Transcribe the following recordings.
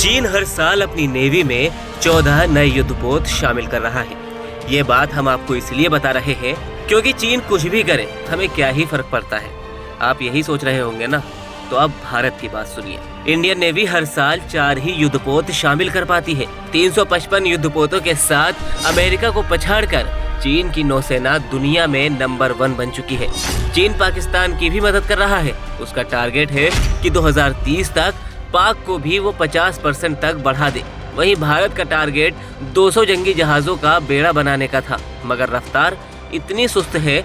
चीन हर साल अपनी नेवी में 14 नए युद्धपोत शामिल कर रहा है। ये बात हम आपको इसलिए बता रहे हैं क्योंकि चीन कुछ भी करे हमें क्या ही फर्क पड़ता है। आप यही सोच रहे होंगे ना, तो अब भारत की बात सुनिए। इंडियन नेवी हर साल 4 ही युद्धपोत शामिल कर पाती है। 355 युद्धपोतों के साथ अमेरिका को पछाड़कर चीन की नौसेना दुनिया में नंबर 1 बन चुकी है। चीन पाकिस्तान की भी मदद कर रहा है। उसका टारगेट है कि 2030 तक पाक को भी वो 50% तक बढ़ा दे। वहीं भारत का टारगेट 200 जंगी जहाजों का बेड़ा बनाने का था, मगर रफ्तार इतनी सुस्त है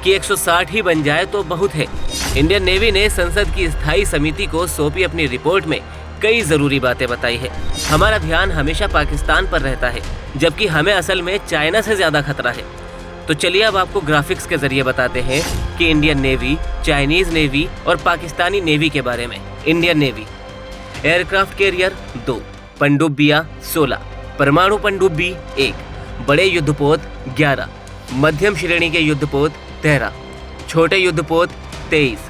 कि 160 ही बन जाए तो बहुत है। इंडियन नेवी ने संसद की स्थायी समिति को सौंपी अपनी रिपोर्ट में कई जरूरी बातें बताई है। हमारा ध्यान हमेशा पाकिस्तान पर रहता है, जबकि हमें असल में चाइना से ज्यादा खतरा है। तो चलिए अब आपको ग्राफिक्स के जरिए बताते हैं कि इंडियन नेवी, चाइनीज नेवी और पाकिस्तानी नेवी के बारे में। इंडियन नेवी एयरक्राफ्ट कैरियर 2, पनडुब्बियां 16, परमाणु पनडुब्बी 1, बड़े युद्धपोत 11, मध्यम श्रेणी के युद्धपोत 13, छोटे युद्धपोत 23,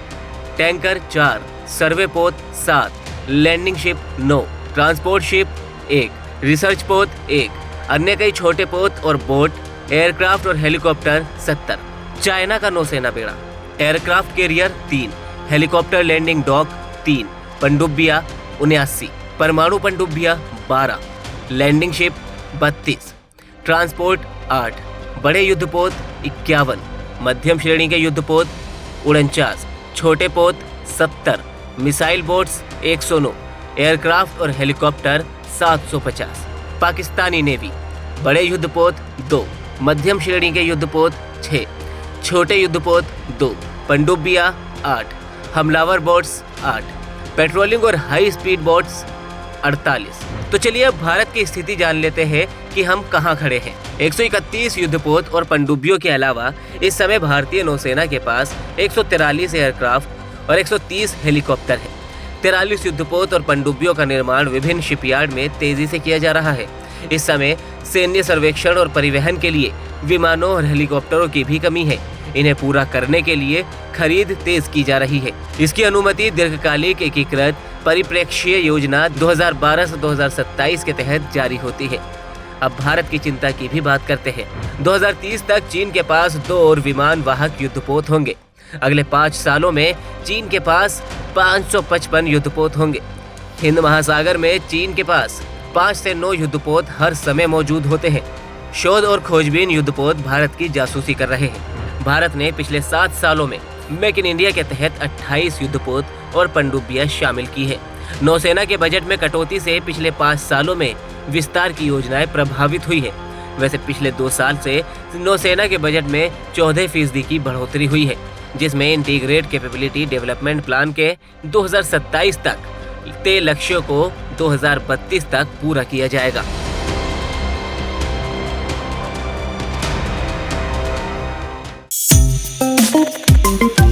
टैंकर 4, सर्वे पोत 7, landing ship 9, transport ship 1, research पोत 1, अन्य कई छोटे पोत और बोट, एयरक्राफ्ट और हेलीकॉप्टर 70। चाइना का नौसेना बेड़ा aircraft carrier 3, helicopter landing dock 3, पनडुब्बियां 79, परमाणु पनडुब्बियां 12, लैंडिंग शिप 32, ट्रांसपोर्ट 8, बड़े युद्धपोत 51, मध्यम श्रेणी के युद्धपोत 49, छोटे पोत 70, मिसाइल बोट्स 109, एयरक्राफ्ट और हेलीकॉप्टर 750। पाकिस्तानी नेवी बड़े युद्धपोत 2, मध्यम श्रेणी के युद्धपोत 6, छोटे युद्धपोत 2, पनडुब्बियां 8, हमलावर बोट्स 8, पेट्रोलिंग और हाई स्पीड बोट्स 48। तो चलिए अब भारत की स्थिति जान लेते हैं कि हम कहां खड़े हैं। 131 युद्धपोत और पनडुब्बियों के अलावा इस समय भारतीय नौसेना के पास 143 एयरक्राफ्ट और 130 हेलीकॉप्टर है। 43 युद्धपोत और पनडुब्बियों का निर्माण विभिन्न शिपयार्ड में तेजी से किया जा रहा है। इस समय सैन्य सर्वेक्षण और परिवहन के लिए विमानों और हेलीकॉप्टरों की भी कमी है। इन्हें पूरा करने के लिए खरीद तेज की जा रही है। इसकी अनुमति दीर्घकालिक एकीकृत परिप्रेक्ष्य योजना 2012 से 2027 के तहत जारी होती है। अब भारत की चिंता की भी बात करते हैं। 2030 तक चीन के पास 2 और विमान वाहक युद्धपोत होंगे। अगले 5 सालों में चीन के पास 555 युद्धपोत होंगे। हिंद महासागर में चीन के पास 5 से 9 युद्धपोत हर समय मौजूद होते हैं। शोध और खोजबीन युद्धपोत भारत की जासूसी कर रहे हैं। भारत ने पिछले 7 सालों में मेक इन इंडिया के तहत 28 युद्धपोत और पनडुब्बियां शामिल की है। नौसेना के बजट में कटौती से पिछले 5 सालों में विस्तार की योजनाएं प्रभावित हुई है। वैसे पिछले 2 साल से नौसेना के बजट में 14% की बढ़ोतरी हुई है, जिसमें इंटीग्रेट कैपेबिलिटी डेवलपमेंट प्लान के 2027 तक तय लक्ष्यों को 2032 तक पूरा किया जाएगा। Thank you.